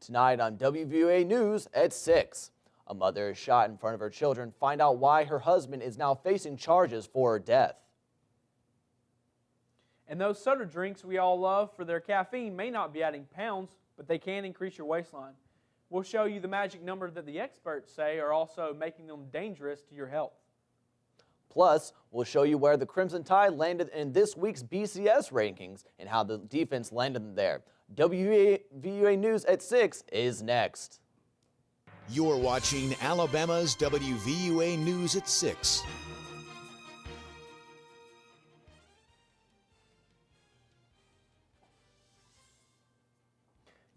Tonight on WVUA News at 6. A mother is shot in front of her children. Find out why her husband is now facing charges for her death. And those soda drinks we all love for their caffeine may not be adding pounds, but they can increase your waistline. We'll show you the magic number that the experts say are also making them dangerous to your health. Plus, we'll show you where the Crimson Tide landed in this week's BCS rankings and how the defense landed there. WVUA News at 6 is next. You're watching Alabama's WVUA News at 6.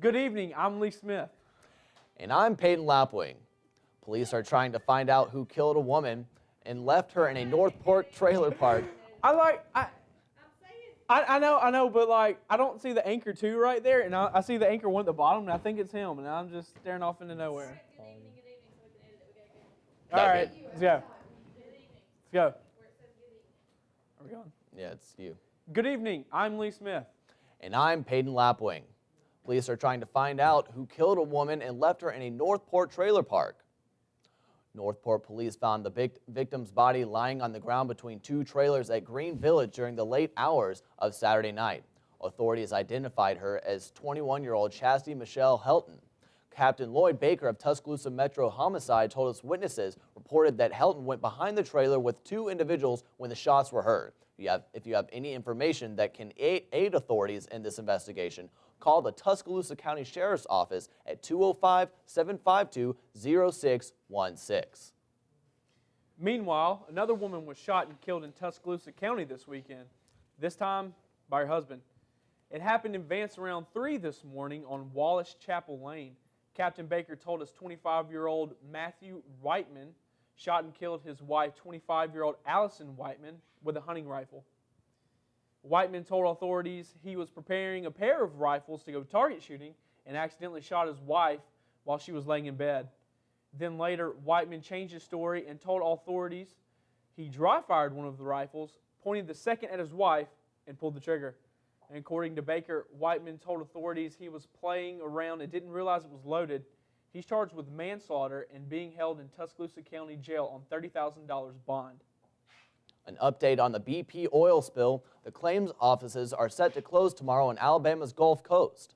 Good evening, I'm Lee Smith. And I'm Paden Lapwing. Police are trying to find out who killed a woman and left her in a Northport trailer park. I know, but like I don't see the anchor 2 right there, and I see the anchor 1 at the bottom, and I think it's him, and I'm just staring off into nowhere. All right, let's go. Let's go. Are we going? Yeah, it's you. Good evening, I'm Lee Smith. And I'm Paden Lapwing. Police are trying to find out who killed a woman and left her in a Northport trailer park. Northport police found the victim's body lying on the ground between 2 trailers at Green Village during the late hours of Saturday night. Authorities identified her as 21-year-old Chastity Michelle Helton. Captain Lloyd Baker of Tuscaloosa Metro Homicide told us witnesses reported that Helton went behind the trailer with 2 individuals when the shots were heard. If you have any information that can aid authorities in this investigation, call the Tuscaloosa County Sheriff's Office at 205-752-0616. Meanwhile, another woman was shot and killed in Tuscaloosa County this weekend, this time by her husband. It happened in Vance around 3 this morning on Wallace Chapel Lane. Captain Baker told us 25-year-old Matthew Whiteman shot and killed his wife, 25-year-old Allison Whiteman, with a hunting rifle. Whiteman told authorities he was preparing a pair of rifles to go target shooting and accidentally shot his wife while she was laying in bed. Then later, Whiteman changed his story and told authorities he dry-fired one of the rifles, pointed the second at his wife, and pulled the trigger. And according to Baker, Whiteman told authorities he was playing around and didn't realize it was loaded. He's charged with manslaughter and being held in Tuscaloosa County Jail on $30,000 bond. An update on the BP oil spill. The claims offices are set to close tomorrow on Alabama's Gulf Coast.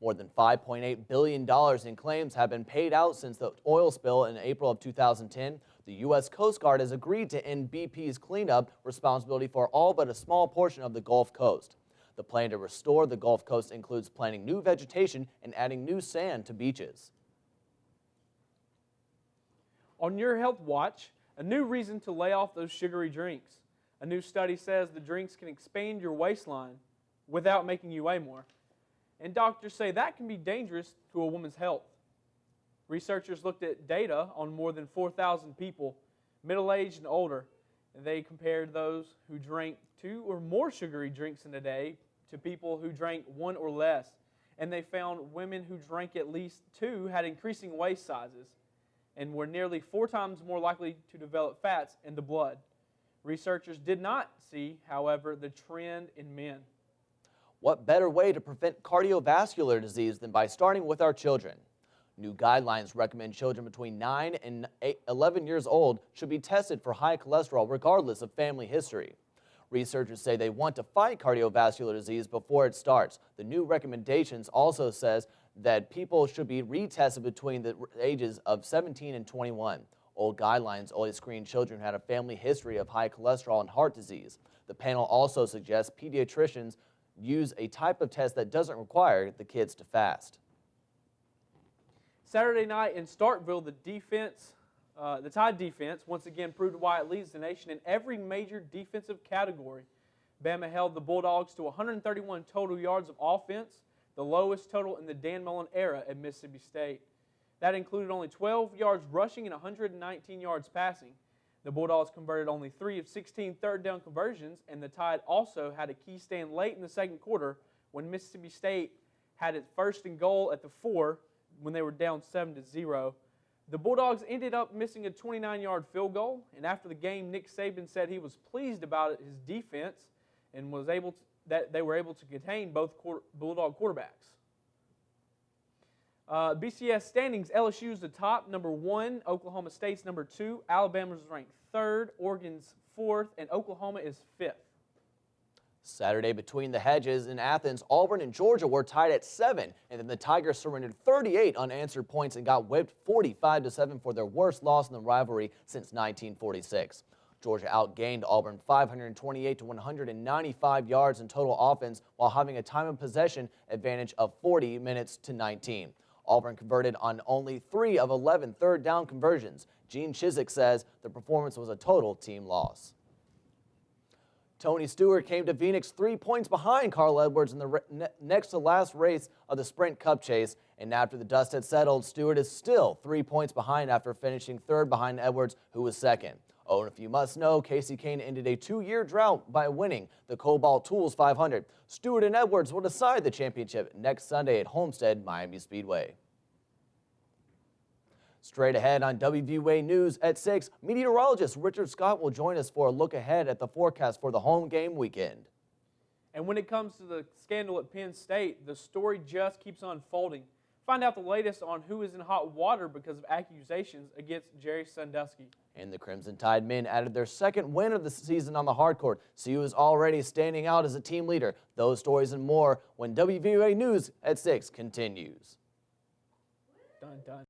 More than $5.8 billion in claims have been paid out since the oil spill in April of 2010. The U.S. Coast Guard has agreed to end BP's cleanup responsibility for all but a small portion of the Gulf Coast. The plan to restore the Gulf Coast includes planting new vegetation and adding new sand to beaches. On your health watch, a new reason to lay off those sugary drinks. A new study says the drinks can expand your waistline without making you weigh more. And doctors say that can be dangerous to a woman's health. Researchers looked at data on more than 4,000 people, middle-aged and older, and they compared those who drank 2 or more sugary drinks in a day to people who drank 1 or less. And they found women who drank at least 2 had increasing waist sizes and were nearly 4 times more likely to develop fats in the blood. Researchers did not see, however, the trend in men. What better way to prevent cardiovascular disease than by starting with our children? New guidelines recommend children between 9 and 11 years old should be tested for high cholesterol regardless of family history. Researchers say they want to fight cardiovascular disease before it starts. The new recommendations also says that people should be retested between the ages of 17 and 21. Old guidelines only screen children who had a family history of high cholesterol and heart disease. The panel also suggests pediatricians use a type of test that doesn't require the kids to fast. Saturday night in Starkville, the Tide defense once again proved why it leads the nation in every major defensive category. Bama held the Bulldogs to 131 total yards of offense, the lowest total in the Dan Mullen era at Mississippi State. That included only 12 yards rushing and 119 yards passing. The Bulldogs converted only 3 of 16 third down conversions, and the Tide also had a key stand late in the second quarter when Mississippi State had its first and goal at the 4 when they were down 7-0. The Bulldogs ended up missing a 29-yard field goal, and after the game, Nick Saban said he was pleased about his defense and that they were able to contain both Bulldog quarterbacks. BCS standings, LSU's the top, number 1. Oklahoma State's number 2. Alabama's ranked 3rd. Oregon's 4th. And Oklahoma is 5th. Saturday between the hedges in Athens, Auburn and Georgia were tied at 7, and then the Tigers surrendered 38 unanswered points and got whipped 45-7 for their worst loss in the rivalry since 1946. Georgia outgained Auburn 528 to 195 yards in total offense while having a time of possession advantage of 40 minutes to 19. Auburn converted on only 3 of 11 third down conversions. Gene Chizik says the performance was a total team loss. Tony Stewart came to Phoenix 3 points behind Carl Edwards in the next to last race of the Sprint Cup chase, and after the dust had settled, Stewart is still 3 points behind after finishing 3rd behind Edwards, who was 2nd. Oh, and if you must know, Casey Kane ended a 2-year drought by winning the Cobalt Tools 500. Stewart and Edwards will decide the championship next Sunday at Homestead Miami Speedway. Straight ahead on WVUA News at 6, meteorologist Richard Scott will join us for a look ahead at the forecast for the home game weekend. And when it comes to the scandal at Penn State, the story just keeps unfolding. Find out the latest on who is in hot water because of accusations against Jerry Sandusky. And the Crimson Tide men added their 2nd win of the season on the hardcourt. CU is already standing out as a team leader. Those stories and more when WVUA News at 6 continues. Dun, dun.